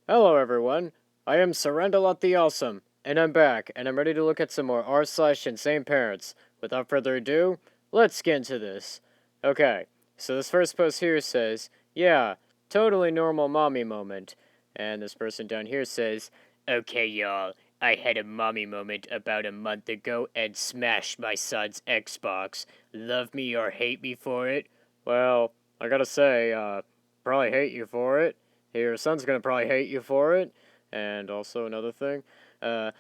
Hello, everyone. I am Surrendalot the Awesome, and I'm back, and I'm ready to look at some more r/InsaneParents. Without further ado, let's get into this. Okay, so this first post here says, yeah, totally normal mommy moment. And this person down here says, okay, y'all, I had a mommy moment about a month ago and smashed my son's Xbox. Love me or hate me for it? Well, I gotta say, probably hate you for it. Your son's gonna probably hate you for it. And also another thing, uh,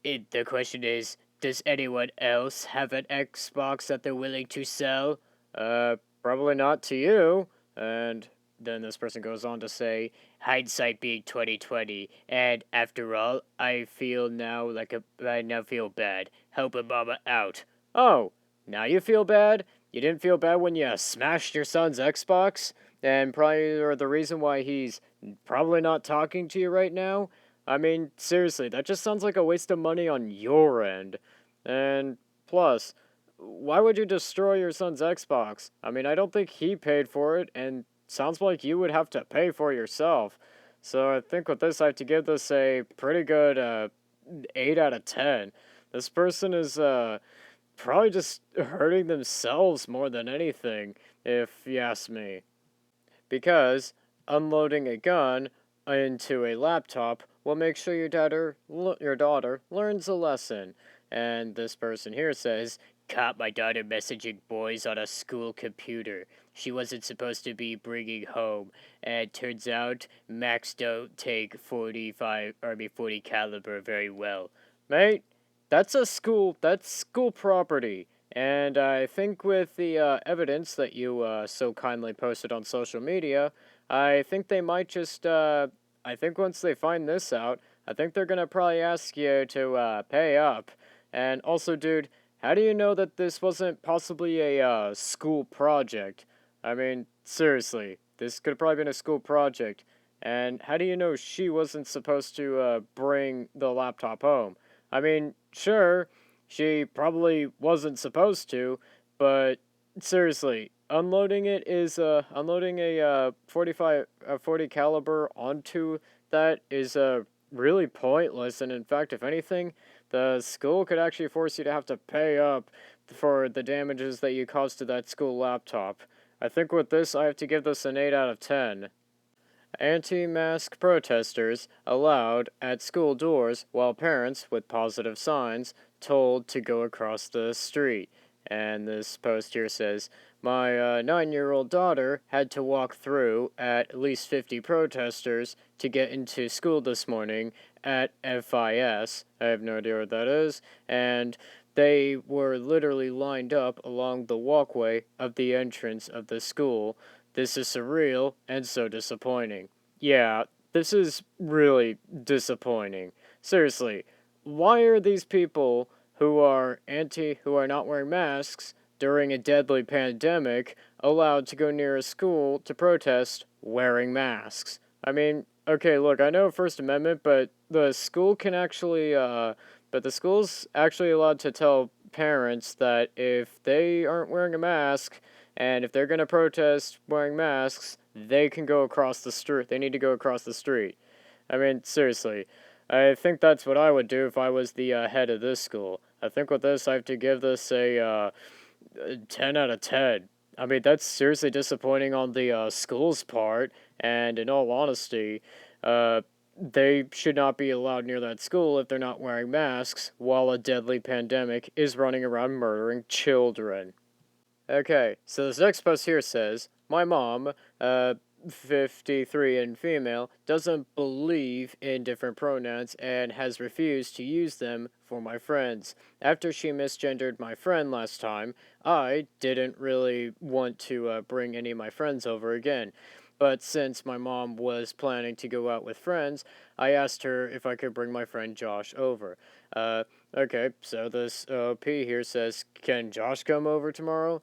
the question is, does anyone else have an Xbox that they're willing to sell? Probably not to you. And then this person goes on to say, hindsight being 2020, and after all, I now feel bad. Help a mama out. Oh, now you feel bad? You didn't feel bad when you smashed your son's Xbox? And probably or the reason why he's probably not talking to you right now? I mean, seriously, that just sounds like a waste of money on your end. And plus, why would you destroy your son's Xbox? I mean, I don't think he paid for it, and sounds like you would have to pay for it yourself. So I think with this, I have to give this a pretty good 8 out of 10. This person is probably just hurting themselves more than anything, if you ask me. Because unloading a gun into a laptop will make sure your daughter learns a lesson. And this person here says, caught my daughter messaging boys on a school computer. She wasn't supposed to be bringing home, and turns out Macs don't take 40 caliber very well. Mate, that's school property. And I think with the evidence that you so kindly posted on social media, I think they might just, I think once they find this out, I think they're gonna probably ask you to pay up. And also, dude, how do you know that this wasn't possibly a school project? I mean, seriously, this could have probably been a school project. And how do you know she wasn't supposed to bring the laptop home? I mean, sure, she probably wasn't supposed to, but seriously, unloading a 40 caliber onto that is really pointless. And in fact, if anything, the school could actually force you to have to pay up for the damages that you caused to that school laptop. I think with this, I have to give this an 8 out of 10. Anti-mask protesters allowed at school doors while parents with positive signs told to go across the street. And this post here says, my 9-year-old daughter had to walk through at least 50 protesters to get into school this morning at FIS. I have no idea what that is. And they were literally lined up along the walkway of the entrance of the school. This is surreal and so disappointing. Yeah, this is really disappointing. Seriously, why are these people who are not wearing masks during a deadly pandemic allowed to go near a school to protest wearing masks? I mean, okay, look, I know First Amendment, but the school's actually allowed to tell parents that if they aren't wearing a mask, and if they're going to protest wearing masks, they can go across the street. They need to go across the street. I mean, seriously. I think that's what I would do if I was the head of this school. I think with this, I have to give this a 10 out of 10. I mean, that's seriously disappointing on the school's part, and in all honesty, uh, they should not be allowed near that school if they're not wearing masks while a deadly pandemic is running around murdering children. Okay, so this next post here says, my mom, 53 and female, doesn't believe in different pronouns and has refused to use them for my friends. After she misgendered my friend last time, I didn't really want to bring any of my friends over again. But since my mom was planning to go out with friends, I asked her if I could bring my friend Josh over. Uh, okay, so this P here says, can Josh come over tomorrow?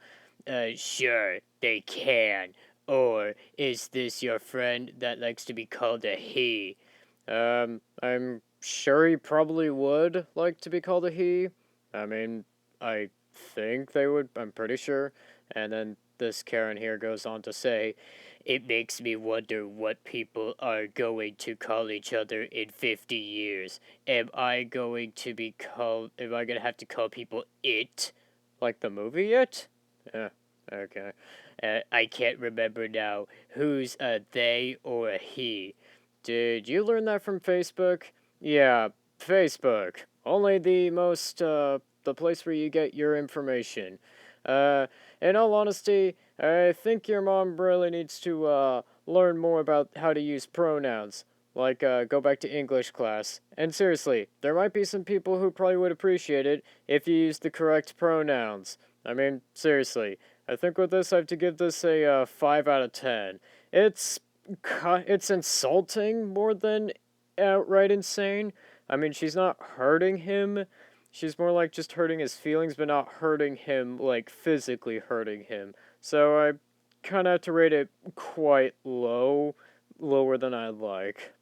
Sure, they can. Or is this your friend that likes to be called a he? I'm sure he probably would like to be called a he. I mean, I think they would, I'm pretty sure. And then this Karen here goes on to say, It makes me wonder what people are going to call each other in 50 years. Am I gonna have to call people it? Like the movie It? Yeah, okay. I can't remember now who's a they or a he. Did you learn that from Facebook? Yeah, Facebook. Only the place where you get your information. Uh, in all honesty, I think your mom really needs to, learn more about how to use pronouns. Like, go back to English class. And seriously, there might be some people who probably would appreciate it if you used the correct pronouns. I mean, seriously. I think with this, I have to give this a 5 out of 10. It's it's insulting more than outright insane. I mean, she's not hurting him. She's more like just hurting his feelings, but not hurting him, like physically hurting him. So I kind of have to rate it quite low, lower than I'd like.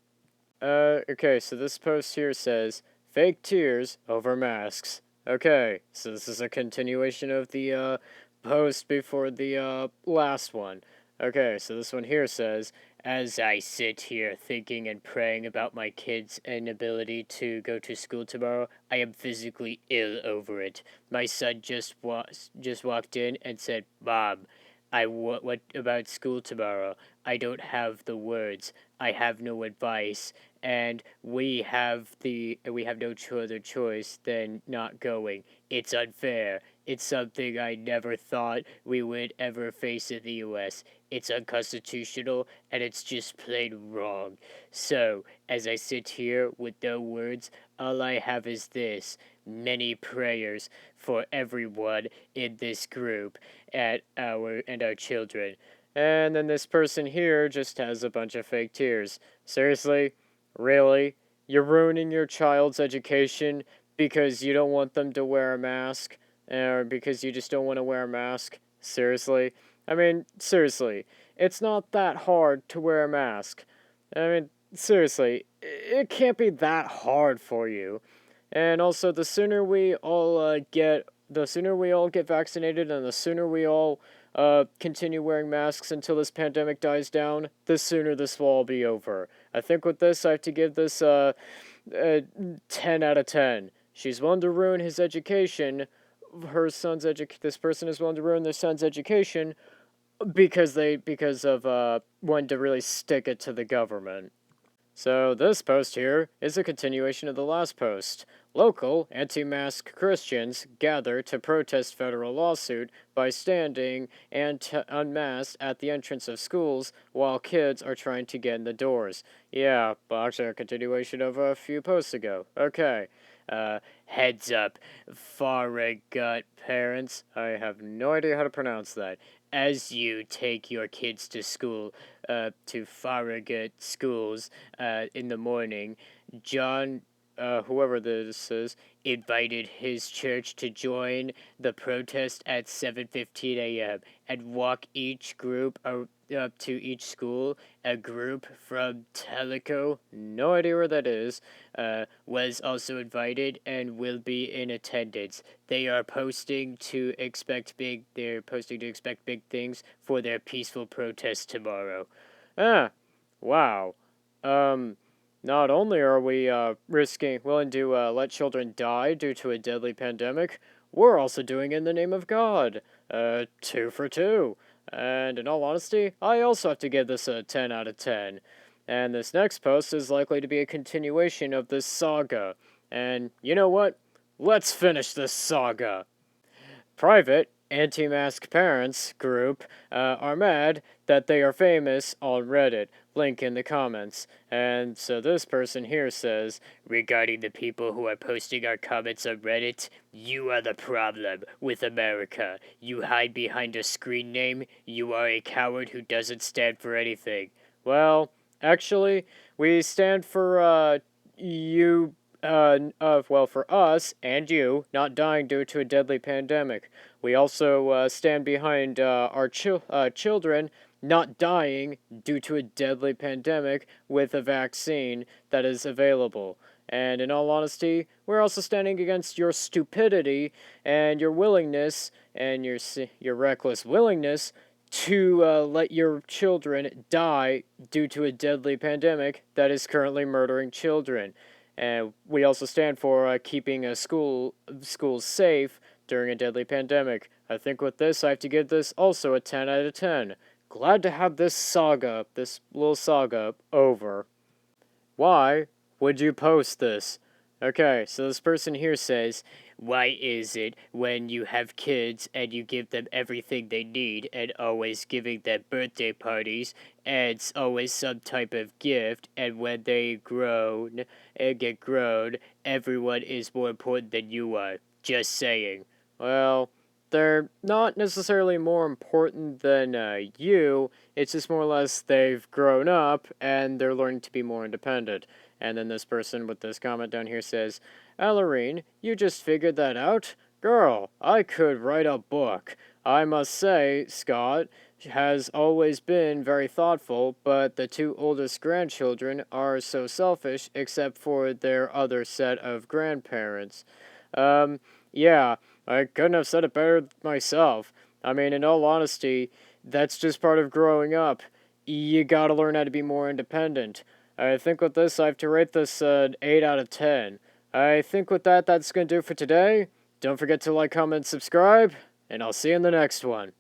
Okay, so this post here says fake tears over masks. Okay, so this is a continuation of the post before the last one. Okay, so this one here says, as I sit here thinking and praying about my kids' inability to go to school tomorrow, I am physically ill over it. My son just walked in and said, "Mom, what about school tomorrow? I don't have the words. I have no advice, and we have no other choice than not going. It's unfair. It's something I never thought we would ever face in the US. It's unconstitutional, and it's just plain wrong. So, as I sit here with no words, all I have is this: many prayers for everyone in this group and our children." And then this person here just has a bunch of fake tears. Seriously? Really? You're ruining your child's education because you don't want them to wear a mask? Or because you just don't want to wear a mask? Seriously? I mean, seriously. It's not that hard to wear a mask. I mean, seriously. It can't be that hard for you. And also, the sooner we all get vaccinated, and the sooner we all continue wearing masks until this pandemic dies down, the sooner this will all be over. I think with this, I have to give this a 10 out of 10. She's willing to ruin his education. This person is willing to ruin their son's education because of wanting to really stick it to the government. So this post here is a continuation of the last post. Local anti-mask Christians gather to protest federal lawsuit by standing unmasked at the entrance of schools while kids are trying to get in the doors. Yeah, well, actually a continuation of a few posts ago. Okay. Heads up, Farragut parents. I have no idea how to pronounce that. As you take your kids to school, to Farragut schools, in the morning, John, whoever this is, invited his church to join the protest at 7:15 a.m. and walk each group up to each school. A group from Tellico, no idea where that is, was also invited and will be in attendance. They're posting to expect big things for their peaceful protest tomorrow. Ah, wow. Um, Not only are we willing to let children die due to a deadly pandemic, we're also doing it in the name of God. Two for two. And in all honesty, I also have to give this a 10 out of 10. And this next post is likely to be a continuation of this saga. And you know what? Let's finish this saga. Private anti-mask parents group are mad that they are famous on Reddit. Link in the comments. And so this person here says, regarding the people who are posting our comments on Reddit, you are the problem with America. You hide behind a screen name. You are a coward who doesn't stand for anything. Well, actually, we stand for for us and you not dying due to a deadly pandemic. We also stand behind our children not dying due to a deadly pandemic with a vaccine that is available. And in all honesty, we're also standing against your stupidity and your willingness and your reckless willingness to let your children die due to a deadly pandemic that is currently murdering children. And we also stand for keeping schools safe during a deadly pandemic. I think with this, I have to give this also a 10 out of 10. Glad to have this little saga, over. Why would you post this? Okay, so this person here says, why is it when you have kids and you give them everything they need and always giving them birthday parties and it's always some type of gift, and when they grown and get grown, everyone is more important than you are? Just saying. Well, they're not necessarily more important than you. It's just more or less they've grown up and they're learning to be more independent. And then this person with this comment down here says, Ellerine, you just figured that out? Girl, I could write a book. I must say, Scott has always been very thoughtful, but the two oldest grandchildren are so selfish except for their other set of grandparents. Yeah, I couldn't have said it better myself. I mean, in all honesty, that's just part of growing up. You gotta learn how to be more independent. I think with this, I have to rate this an 8 out of 10. I think with that, that's gonna do it for today. Don't forget to like, comment, subscribe, and I'll see you in the next one.